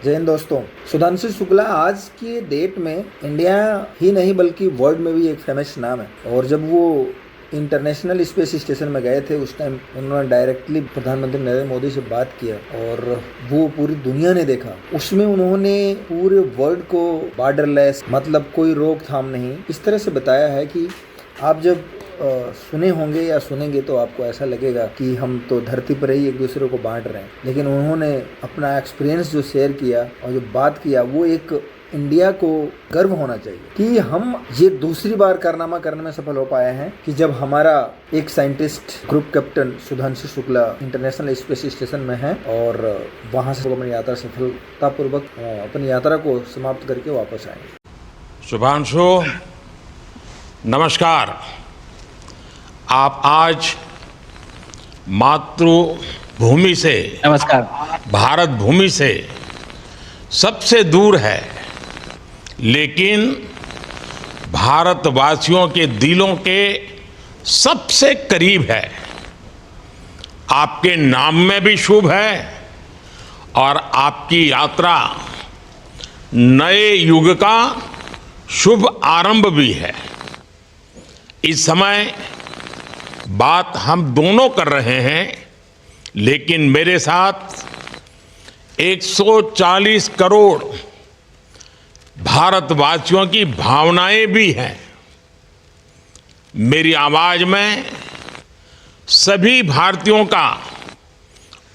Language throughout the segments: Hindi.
जय हिंद दोस्तों। सुधांशु शुक्ला आज की डेट में इंडिया ही नहीं बल्कि वर्ल्ड में भी एक फेमस नाम है। और जब वो इंटरनेशनल स्पेस स्टेशन में गए थे उस टाइम उन्होंने डायरेक्टली प्रधानमंत्री नरेंद्र मोदी से बात किया और वो पूरी दुनिया ने देखा। उसमें उन्होंने पूरे वर्ल्ड को बॉर्डरलेस, मतलब कोई रोकथाम नहीं, इस तरह से बताया है कि आप जब सुने होंगे या सुनेंगे तो आपको ऐसा लगेगा कि हम तो धरती पर ही एक दूसरे को बांट रहे हैं। लेकिन उन्होंने अपना एक्सपीरियंस जो शेयर किया और जो बात किया, वो एक इंडिया को गर्व होना चाहिए कि हम ये दूसरी बार कारनामा करने में सफल हो पाए हैं कि जब हमारा एक scientist group captain Sudhanshu Shukla international space station में है और वहाँ से अपनी यात्रा सफलतापूर्वक अपनी यात्रा को समाप्त करके वापस आए। शुभांशु, नमस्कार। आप आज मातृभूमि से, नमस्कार, भारत भूमि से सबसे दूर है, लेकिन भारतवासियों के दिलों के सबसे करीब है। आपके नाम में भी शुभ है और आपकी यात्रा नए युग का शुभ आरंभ भी है। इस समय बात हम दोनों कर रहे हैं, लेकिन मेरे साथ 140 करोड़ भारतवासियों की भावनाएं भी हैं। मेरी आवाज में सभी भारतीयों का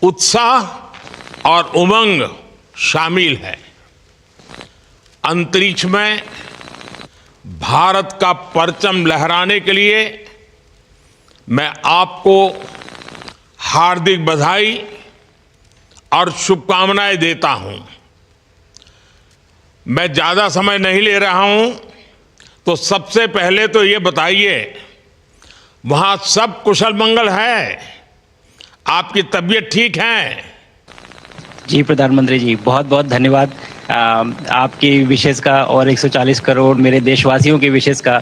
उत्साह और उमंग शामिल है। अंतरिक्ष में भारत का परचम लहराने के लिए मैं आपको हार्दिक बधाई और शुभकामनाएं देता हूं। मैं ज्यादा समय नहीं ले रहा हूं, तो सबसे पहले तो ये बताइए, वहां सब कुशल मंगल है? आपकी तबीयत ठीक है? जी प्रधानमंत्री जी, बहुत बहुत धन्यवाद आपकी विशेष का और 140 करोड़ मेरे देशवासियों की विशेष का।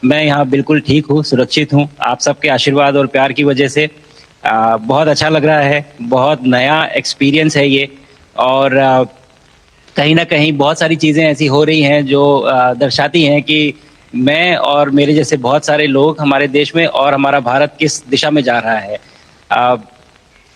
मैं यहाँ बिल्कुल ठीक हूँ, सुरक्षित हूँ। आप सबके आशीर्वाद और प्यार की वजह से बहुत अच्छा लग रहा है। बहुत नया एक्सपीरियंस है ये, और कहीं ना कहीं बहुत सारी चीज़ें ऐसी हो रही हैं जो दर्शाती हैं कि मैं और मेरे जैसे बहुत सारे लोग हमारे देश में और हमारा भारत किस दिशा में जा रहा है।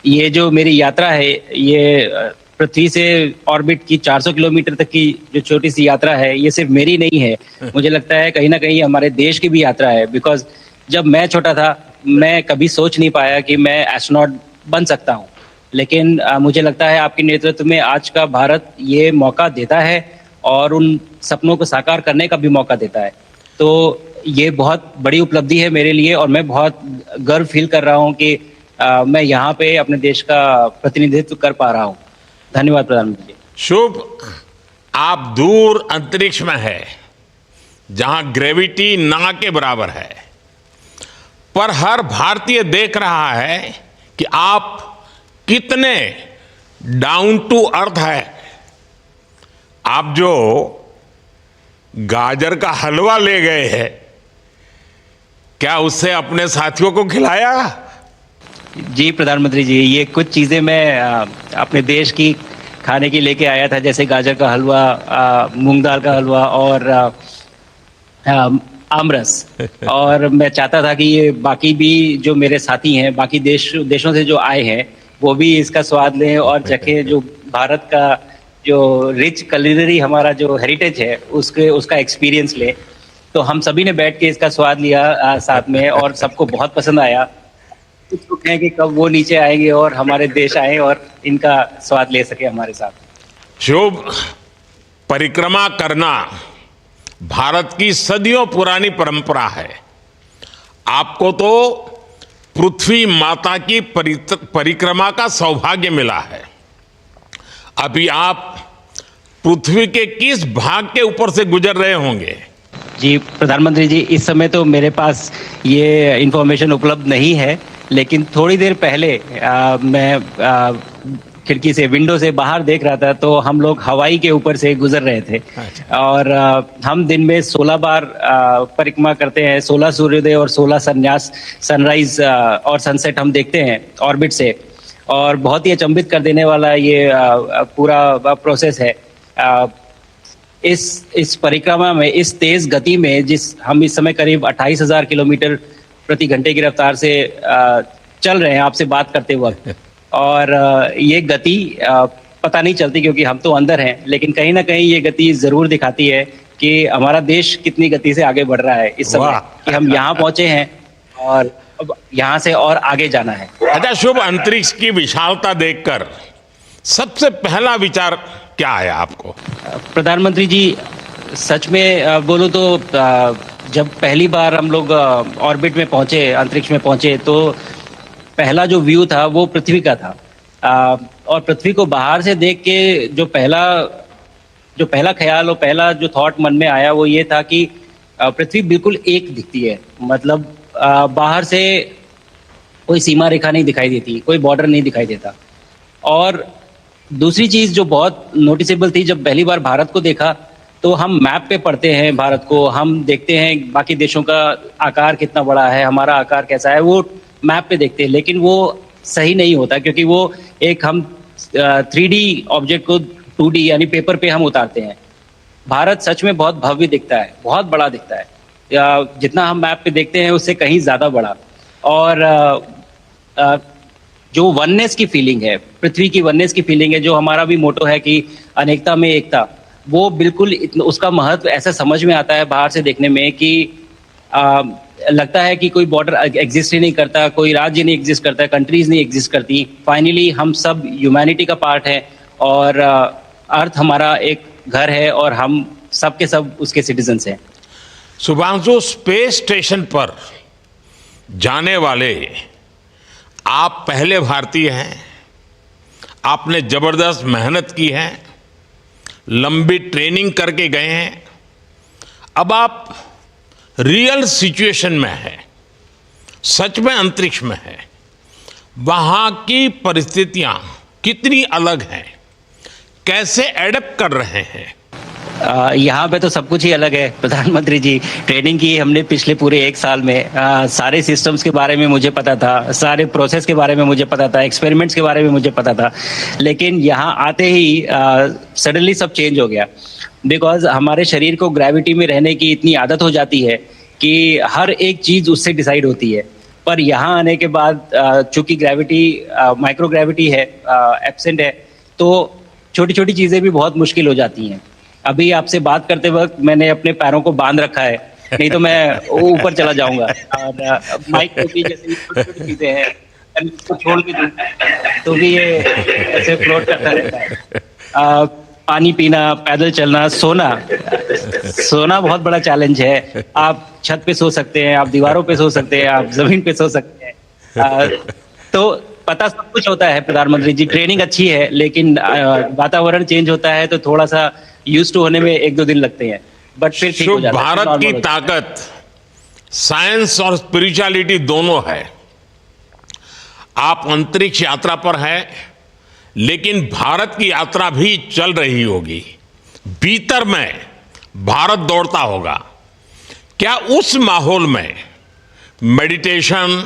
ये जो मेरी यात्रा है, ये पृथ्वी से ऑर्बिट की 400 किलोमीटर तक की जो छोटी सी यात्रा है, ये सिर्फ मेरी नहीं है। मुझे लगता है कहीं ना कहीं हमारे देश की भी यात्रा है। बिकॉज जब मैं छोटा था, मैं कभी सोच नहीं पाया कि मैं एस्ट्रोनॉट बन सकता हूँ, लेकिन मुझे लगता है आपके नेतृत्व में आज का भारत ये मौका देता है और उन सपनों को साकार करने का भी मौका देता है। तो ये बहुत बड़ी उपलब्धि है मेरे लिए और मैं बहुत गर्व फील कर रहा हूँ कि मैं यहाँ पे अपने देश का प्रतिनिधित्व कर पा रहा हूँ। धन्यवाद प्रधानमंत्री जी। शुभ। आप दूर अंतरिक्ष में है, जहां ग्रेविटी ना के बराबर है, पर हर भारतीय देख रहा है कि आप कितने डाउन टू अर्थ है। आप जो गाजर का हलवा ले गए हैं, क्या उससे अपने साथियों को खिलाया? जी प्रधानमंत्री जी, ये कुछ चीज़ें मैं अपने देश की खाने की लेके आया था, जैसे गाजर का हलवा, मूंग दाल का हलवा और आमरस। और मैं चाहता था कि ये बाकी भी जो मेरे साथी हैं, बाकी देशों से जो आए हैं, वो भी इसका स्वाद लें और चखें, जो भारत का जो रिच कुलिनरी हमारा जो हेरिटेज है उसका एक्सपीरियंस लें। तो हम सभी ने बैठ के इसका स्वाद लिया साथ में, और सबको बहुत पसंद आया। कुछ लोग हैं कि कब वो नीचे आएंगे और हमारे देश आए और इनका स्वाद ले सके हमारे साथ। शुभ। परिक्रमा करना भारत की सदियों पुरानी परंपरा है। आपको तो पृथ्वी माता की परिक्रमा का सौभाग्य मिला है। अभी आप पृथ्वी के किस भाग के ऊपर से गुजर रहे होंगे? जी प्रधानमंत्री जी, इस समय तो मेरे पास ये इंफॉर्मेशन उपलब्ध नहीं है, लेकिन थोड़ी देर पहले मैं खिड़की से, विंडो से बाहर देख रहा था, तो हम लोग हवाई के ऊपर से गुजर रहे थे। और हम दिन में 16 बार परिक्रमा करते हैं, 16 सूर्योदय और 16 सन्यास, सनराइज और सनसेट हम देखते हैं ऑर्बिट से। और बहुत ही अचंभित कर देने वाला ये पूरा प्रोसेस है। इस परिक्रमा में, इस तेज गति में, जिस हम इस समय करीब 28,000 किलोमीटर प्रति घंटे की रफ्तार से चल रहे हैं आपसे बात करते वक्त, और ये गति पता नहीं चलती क्योंकि हम तो अंदर हैं, लेकिन कहीं ना कहीं ये गति जरूर दिखाती है कि हमारा देश कितनी गति से आगे बढ़ रहा है इस समय, कि हम यहाँ पहुंचे हैं और अब यहाँ से और आगे जाना है। अच्छा शुभ, अंतरिक्ष की विशालता देखकर सबसे पहला विचार क्या आया आपको? प्रधानमंत्री जी, सच में बोलूं तो जब पहली बार हम लोग ऑर्बिट में पहुंचे, अंतरिक्ष में पहुंचे, तो पहला जो व्यू था वो पृथ्वी का था। और पृथ्वी को बाहर से देख के जो पहला ख्याल और पहला जो थॉट मन में आया वो ये था कि पृथ्वी बिल्कुल एक दिखती है। मतलब बाहर से कोई सीमा रेखा नहीं दिखाई देती, कोई बॉर्डर नहीं दिखाई देता। और दूसरी चीज जो बहुत नोटिसेबल थी, जब पहली बार भारत को देखा तो हम मैप पे पढ़ते हैं भारत को, हम देखते हैं बाकी देशों का आकार कितना बड़ा है, हमारा आकार कैसा है, वो मैप पे देखते हैं, लेकिन वो सही नहीं होता क्योंकि वो एक हम 3D ऑब्जेक्ट को 2D यानी पेपर पे हम उतारते हैं। भारत सच में बहुत भव्य दिखता है, बहुत बड़ा दिखता है, जितना हम मैप पे देखते हैं उससे कहीं ज्यादा बड़ा। और जो वननेस की फीलिंग है, पृथ्वी की वननेस की फीलिंग है, जो हमारा भी मोटो है कि अनेकता में एकता, वो बिल्कुल उसका महत्व ऐसा समझ में आता है बाहर से देखने में कि लगता है कि कोई बॉर्डर एग्जिस्ट ही नहीं करता, कोई राज्य नहीं एग्जिस्ट करता, कंट्रीज नहीं एग्जिस्ट करती। फाइनली हम सब ह्यूमैनिटी का पार्ट है और अर्थ हमारा एक घर है और हम सब के सब उसके सिटीजन्स हैं। शुभांशु, स्पेस स्टेशन पर जाने वाले आप पहले भारतीय हैं। आपने जबरदस्त मेहनत की है, लंबी ट्रेनिंग करके गए हैं। अब आप रियल सिचुएशन में है, सच में अंतरिक्ष में है, वहां की परिस्थितियां कितनी अलग हैं, कैसे एडप्ट कर रहे हैं? यहाँ पे तो सब कुछ ही अलग है प्रधानमंत्री जी। ट्रेनिंग की हमने पिछले पूरे 1 साल में, सारे सिस्टम्स के बारे में मुझे पता था, सारे प्रोसेस के बारे में मुझे पता था, एक्सपेरिमेंट्स के बारे में मुझे पता था, लेकिन यहाँ आते ही सडनली सब चेंज हो गया। बिकॉज हमारे शरीर को ग्रेविटी में रहने की इतनी आदत हो जाती है कि हर एक चीज उससे डिसाइड होती है। पर यहाँ आने के बाद चूंकि ग्रेविटी माइक्रो ग्रेविटी है, एब्सेंट है, तो छोटी छोटी चीजें भी बहुत मुश्किल हो जाती हैं। अभी आपसे बात करते वक्त मैंने अपने पैरों को बांध रखा है, नहीं तो मैं ऊपर चला जाऊंगा। और माइक को भी जैसे छोटी छोटी चीजें हैं, इसको छोड़ भी दूं तो भी ये ऐसे फ्लोट करता रहता है। पानी पीना, पैदल चलना, सोना बहुत बड़ा चैलेंज है। आप छत पे सो सकते हैं, आप दीवारों पे सो सकते हैं, आप जमीन पे सो सकते हैं। तो पता सब कुछ होता है प्रधानमंत्री जी, ट्रेनिंग अच्छी है, लेकिन वातावरण चेंज होता है तो थोड़ा सा यूज्ड टू होने में 1-2 दिन लगते हैं, बट फिर ठीक हो जाता है। भारत की ताकत साइंस और स्पिरिचुअलिटी दोनों है। आप अंतरिक्ष यात्रा पर हैं, लेकिन भारत की यात्रा भी चल रही होगी, भीतर में भारत दौड़ता होगा। क्या उस माहौल में मेडिटेशन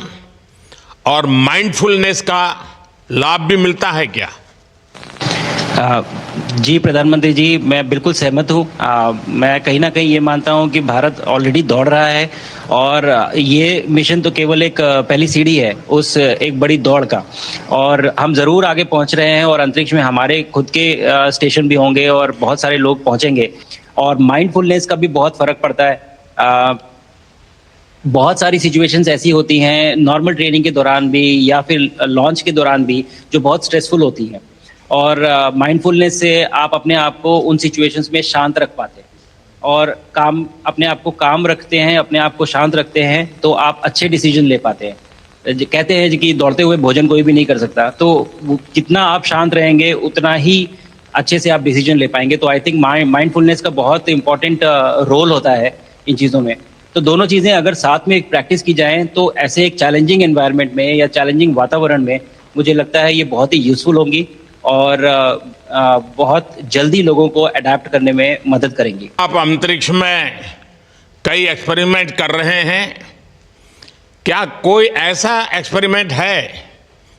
और माइंडफुलनेस का लाभ भी मिलता है क्या? जी प्रधानमंत्री जी, मैं बिल्कुल सहमत हूँ। मैं कहीं ना कहीं ये मानता हूँ कि भारत ऑलरेडी दौड़ रहा है और ये मिशन तो केवल एक पहली सीढ़ी है उस एक बड़ी दौड़ का, और हम ज़रूर आगे पहुँच रहे हैं और अंतरिक्ष में हमारे खुद के स्टेशन भी होंगे और बहुत सारे लोग पहुँचेंगे। और माइंडफुलनेस का भी बहुत फ़र्क पड़ता है। बहुत सारी सिचुएशंस ऐसी होती हैं नॉर्मल ट्रेनिंग के दौरान भी या फिर लॉन्च के दौरान भी जो बहुत स्ट्रेसफुल होती हैं, और माइंडफुलनेस से आप अपने आप को उन सिचुएशंस में शांत रख पाते हैं और अपने आप को काम रखते हैं, अपने आप को शांत रखते हैं, तो आप अच्छे डिसीजन ले पाते हैं। कहते हैं कि दौड़ते हुए भोजन कोई भी नहीं कर सकता, तो जितना आप शांत रहेंगे उतना ही अच्छे से आप डिसीजन ले पाएंगे। तो आई थिंक माइंडफुलनेस का बहुत इंपॉर्टेंट रोल होता है इन चीज़ों में। तो दोनों चीज़ें अगर साथ में प्रैक्टिस की जाएं तो ऐसे एक चैलेंजिंग एनवायरनमेंट में या चैलेंजिंग वातावरण में मुझे लगता है ये बहुत ही यूजफुल होंगी और बहुत जल्दी लोगों को अडेप्ट करने में मदद करेंगी। आप अंतरिक्ष में कई एक्सपेरिमेंट कर रहे हैं, क्या कोई ऐसा एक्सपेरिमेंट है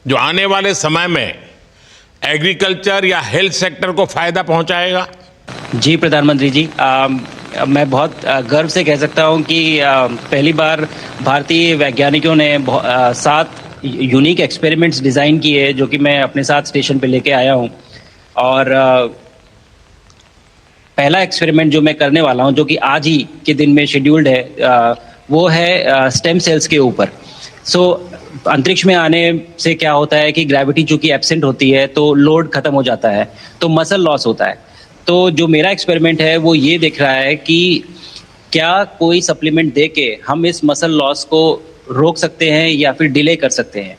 जो आने वाले समय में एग्रीकल्चर या हेल्थ सेक्टर को फायदा पहुंचाएगा? जी प्रधानमंत्री जी, मैं बहुत गर्व से कह सकता हूं कि पहली बार भारतीय वैज्ञानिकों ने 7 यूनिक एक्सपेरिमेंट्स डिज़ाइन किए जो कि मैं अपने साथ स्टेशन पे लेके आया हूं। और पहला एक्सपेरिमेंट जो मैं करने वाला हूं, जो कि आज ही के दिन में शेड्यूल्ड है, वो है स्टेम सेल्स के ऊपर। अंतरिक्ष में आने से क्या होता है कि ग्रेविटी चूंकि एब्सेंट होती है तो लोड खत्म हो जाता है, तो मसल लॉस होता है। तो जो मेरा एक्सपेरिमेंट है वो ये देख रहा है कि क्या कोई सप्लीमेंट दे के हम इस मसल लॉस को रोक सकते हैं या फिर डिले कर सकते हैं।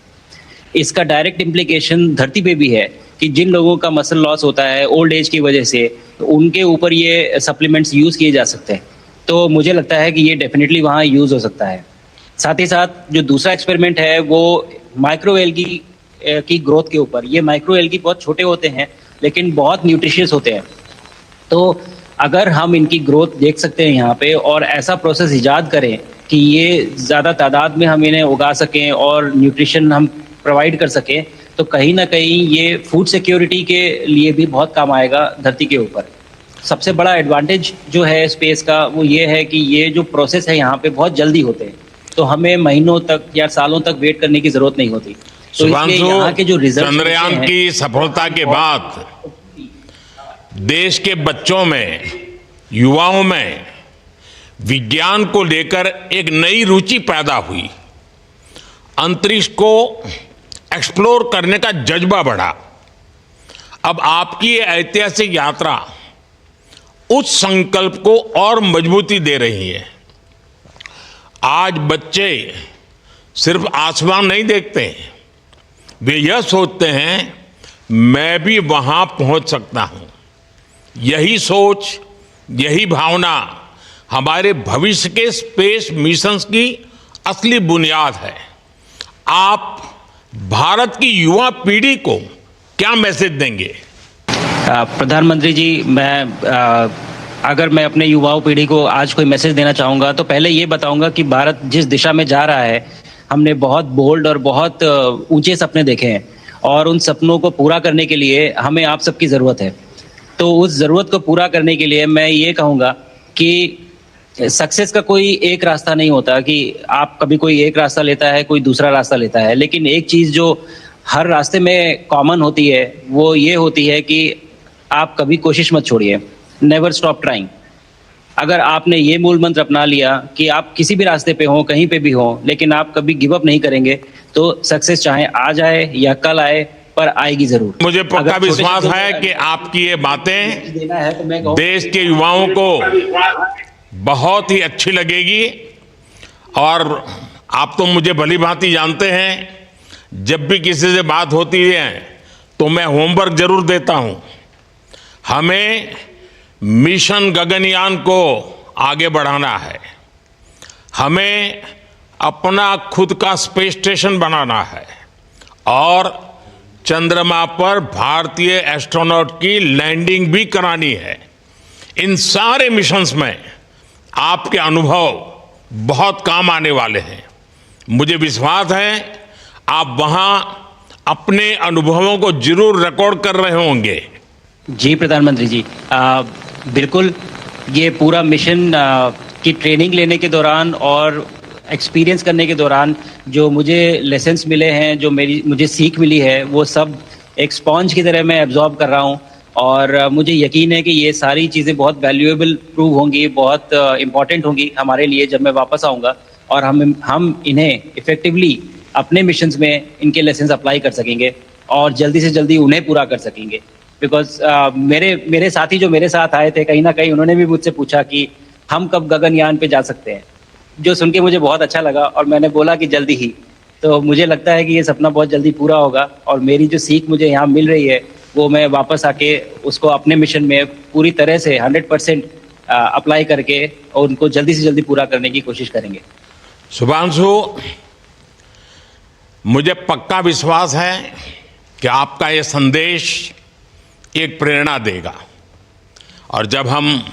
इसका डायरेक्ट इम्प्लीकेशन धरती पे भी है कि जिन लोगों का मसल लॉस होता है ओल्ड एज की वजह से, तो उनके ऊपर ये सप्लीमेंट्स यूज़ किए जा सकते हैं। तो मुझे लगता है कि ये डेफिनेटली वहाँ यूज़ हो सकता है। साथ ही साथ जो दूसरा एक्सपेरिमेंट है वो माइक्रो एल्गी की ग्रोथ के ऊपर। ये माइक्रो एल्गी बहुत छोटे होते हैं लेकिन बहुत न्यूट्रिशियस होते हैं। तो अगर हम इनकी ग्रोथ देख सकते हैं यहाँ पे और ऐसा प्रोसेस इजाद करें कि ये ज़्यादा तादाद में हम इन्हें उगा सकें और न्यूट्रिशन हम प्रोवाइड कर सकें, तो कहीं ना कहीं ये फूड सिक्योरिटी के लिए भी बहुत काम आएगा धरती के ऊपर। सबसे बड़ा एडवांटेज जो है स्पेस का वो ये है कि ये जो प्रोसेस है यहाँ पे बहुत जल्दी होते हैं, तो हमें महीनों तक या सालों तक वेट करने की जरूरत नहीं होती। तो इसलिए यहाँ के जो रिजल्ट चंद्रयान की सफलता के बाद देश के बच्चों में, युवाओं में विज्ञान को लेकर एक नई रुचि पैदा हुई। अंतरिक्ष को एक्सप्लोर करने का जज्बा बढ़ा। अब आपकी ये ऐतिहासिक यात्रा उस संकल्प को और मजबूती दे रही है। आज बच्चे सिर्फ आसमान नहीं देखते, वे यह सोचते हैं मैं भी वहां पहुंच सकता हूं। यही सोच, यही भावना हमारे भविष्य के स्पेस मिशंस की असली बुनियाद है। आप भारत की युवा पीढ़ी को क्या मैसेज देंगे? प्रधानमंत्री जी, अगर मैं अपने युवाओं पीढ़ी को आज कोई मैसेज देना चाहूँगा तो पहले ये बताऊँगा कि भारत जिस दिशा में जा रहा है, हमने बहुत बोल्ड और बहुत ऊंचे सपने देखे हैं और उन सपनों को पूरा करने के लिए हमें आप सबकी ज़रूरत है। तो उस ज़रूरत को पूरा करने के लिए मैं ये कहूँगा कि सक्सेस का कोई एक रास्ता नहीं होता कि आप कभी कोई एक रास्ता लेता है, कोई दूसरा रास्ता लेता है, लेकिन एक चीज़ जो हर रास्ते में कॉमन होती है वो ये होती है कि आप कभी कोशिश मत छोड़िए, नेवर स्टॉप ट्राइंग। अगर आपने ये मूल मंत्र अपना लिया कि आप किसी भी रास्ते पे हो, कहीं पे भी हो, लेकिन आप कभी गिव अप नहीं करेंगे, तो सक्सेस चाहे आ जाए या कल आए पर आएगी जरूर। मुझे पक्का विश्वास है कि आपकी ये बातें देश के युवाओं को बहुत ही अच्छी लगेगी। और आप तो मुझे भली भांति जानते हैं, जब भी किसी से बात होती है तो मैं होमवर्क जरूर देता हूं। हमें मिशन गगनयान को आगे बढ़ाना है, हमें अपना खुद का स्पेस स्टेशन बनाना है और चंद्रमा पर भारतीय एस्ट्रोनॉट की लैंडिंग भी करानी है। इन सारे मिशंस में आपके अनुभव बहुत काम आने वाले हैं। मुझे विश्वास है आप वहां अपने अनुभवों को जरूर रिकॉर्ड कर रहे होंगे। जी प्रधानमंत्री जी, बिल्कुल। ये पूरा मिशन की ट्रेनिंग लेने के दौरान और एक्सपीरियंस करने के दौरान जो मुझे लेसन्स मिले हैं, जो मुझे सीख मिली है, वो सब एक स्पॉन्ज की तरह मैं एब्जॉर्ब कर रहा हूँ और मुझे यकीन है कि ये सारी चीज़ें बहुत वैल्यूएबल प्रूव होंगी, बहुत इम्पॉर्टेंट होंगी हमारे लिए जब मैं वापस आऊँगा और हम इन्हें इफ़ेक्टिवली अपने मिशंस में इनके लेसन्स अप्लाई कर सकेंगे और जल्दी से जल्दी उन्हें पूरा कर सकेंगे। बिकॉज मेरे साथी जो मेरे साथ आए थे, कहीं ना कहीं उन्होंने भी मुझसे पूछा कि हम कब गगनयान पे जा सकते हैं, जो सुन के मुझे बहुत अच्छा लगा और मैंने बोला कि जल्दी ही। तो मुझे लगता है कि ये सपना बहुत जल्दी पूरा होगा और मेरी जो सीख मुझे यहाँ मिल रही है वो मैं वापस आके उसको अपने मिशन में पूरी तरह से 100% अप्लाई करके और उनको जल्दी से जल्दी पूरा करने की कोशिश करेंगे। शुभांशु, मुझे पक्का विश्वास है कि आपका ये संदेश एक प्रेरणा देगा। और जब हम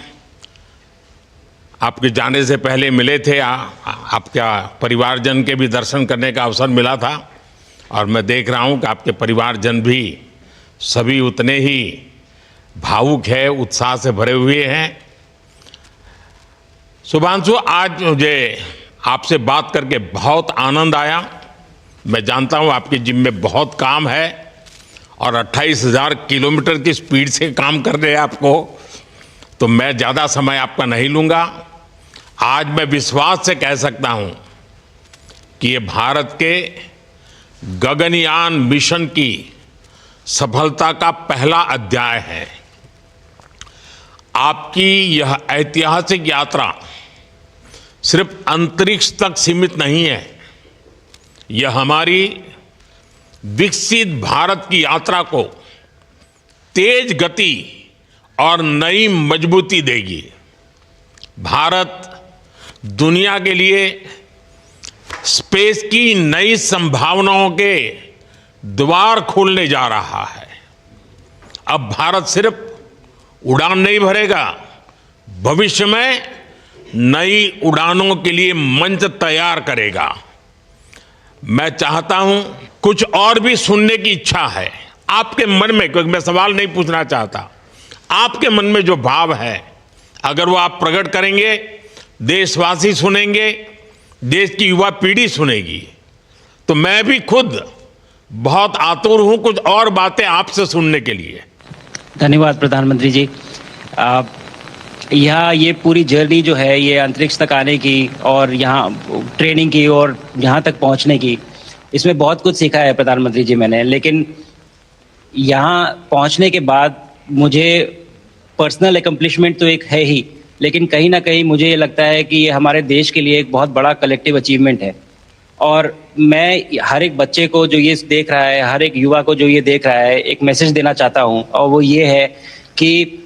आपके जाने से पहले मिले थे, आपका परिवारजन के भी दर्शन करने का अवसर मिला था, और मैं देख रहा हूं कि आपके परिवारजन भी सभी उतने ही भावुक है, उत्साह से भरे हुए हैं। शुभांशु, आज मुझे आपसे बात करके बहुत आनंद आया। मैं जानता हूं आपके जिम में बहुत काम है और 28,000 किलोमीटर की स्पीड से काम कर रहे हैं आपको, तो मैं ज़्यादा समय आपका नहीं लूँगा। आज मैं विश्वास से कह सकता हूं कि ये भारत के गगनयान मिशन की सफलता का पहला अध्याय है। आपकी यह ऐतिहासिक यात्रा सिर्फ अंतरिक्ष तक सीमित नहीं है, यह हमारी विकसित भारत की यात्रा को तेज गति और नई मजबूती देगी। भारत दुनिया के लिए स्पेस की नई संभावनाओं के द्वार खोलने जा रहा है। अब भारत सिर्फ उड़ान नहीं भरेगा, भविष्य में नई उड़ानों के लिए मंच तैयार करेगा। मैं चाहता हूं, कुछ और भी सुनने की इच्छा है आपके मन में, क्योंकि मैं सवाल नहीं पूछना चाहता, आपके मन में जो भाव है अगर वो आप प्रकट करेंगे, देशवासी सुनेंगे, देश की युवा पीढ़ी सुनेगी, तो मैं भी खुद बहुत आतुर हूं कुछ और बातें आपसे सुनने के लिए। धन्यवाद प्रधानमंत्री जी। यहाँ ये पूरी जर्नी जो है, ये अंतरिक्ष तक आने की और यहाँ ट्रेनिंग की और यहाँ तक पहुँचने की, इसमें बहुत कुछ सीखा है प्रधानमंत्री जी मैंने। लेकिन यहाँ पहुँचने के बाद मुझे पर्सनल एकम्प्लिशमेंट तो एक है ही, लेकिन कहीं ना कहीं मुझे ये लगता है कि ये हमारे देश के लिए एक बहुत बड़ा कलेक्टिव अचीवमेंट है। और मैं हर एक बच्चे को जो ये देख रहा है, हर एक युवा को जो ये देख रहा है, एक मैसेज देना चाहता हूँ, और वो ये है कि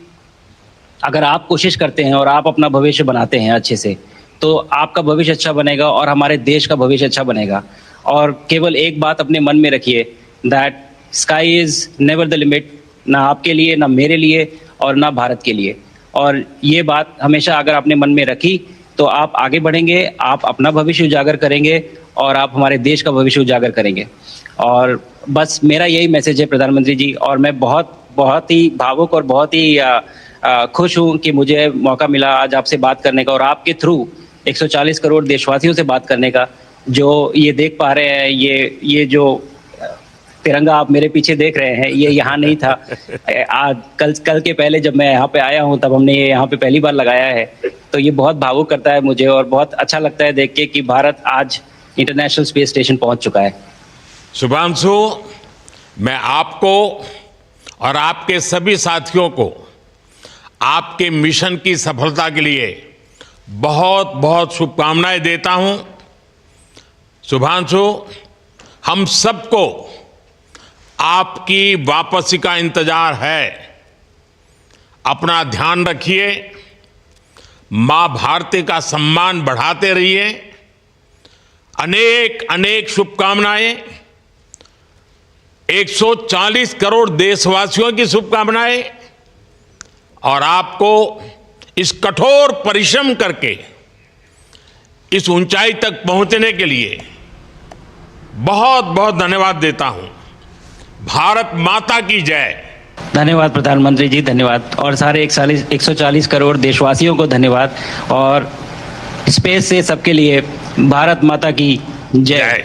अगर आप कोशिश करते हैं और आप अपना भविष्य बनाते हैं अच्छे से, तो आपका भविष्य अच्छा बनेगा और हमारे देश का भविष्य अच्छा बनेगा। और केवल एक बात अपने मन में रखिए, that sky is never the limit, ना आपके लिए, ना मेरे लिए और ना भारत के लिए। और ये बात हमेशा अगर आपने मन में रखी तो आप आगे बढ़ेंगे, आप अपना भविष्य उजागर करेंगे और आप हमारे देश का भविष्य उजागर करेंगे। और बस मेरा यही मैसेज है प्रधानमंत्री जी। और मैं बहुत ही भावुक और बहुत ही खुश हूँ कि मुझे मौका मिला आज आपसे बात करने का और आपके थ्रू 140 करोड़ देशवासियों से बात करने का। जो ये देख पा रहे हैं, ये जो तिरंगा आप मेरे पीछे देख रहे हैं, ये यहाँ नहीं था। आज कल के पहले जब मैं यहाँ पे आया हूँ तब हमने ये यहाँ पे पहली बार लगाया है। तो ये बहुत भावुक करता है मुझे और बहुत अच्छा लगता है देख के कि भारत आज इंटरनेशनल स्पेस स्टेशन पहुँच चुका है। शुभांशु, मैं आपको और आपके सभी साथियों को आपके मिशन की सफलता के लिए बहुत बहुत शुभकामनाएं देता हूं। शुभांशु, हम सबको आपकी वापसी का इंतजार है। अपना ध्यान रखिए, मां भारती का सम्मान बढ़ाते रहिए। अनेक अनेक शुभकामनाएं, 140 करोड़ देशवासियों की शुभकामनाएं, और आपको इस कठोर परिश्रम करके इस ऊंचाई तक पहुंचने के लिए बहुत बहुत धन्यवाद देता हूं। भारत माता की जय। धन्यवाद प्रधानमंत्री जी, धन्यवाद। और सारे 140 करोड़ देशवासियों को धन्यवाद। और स्पेस से सबके लिए भारत माता की जय।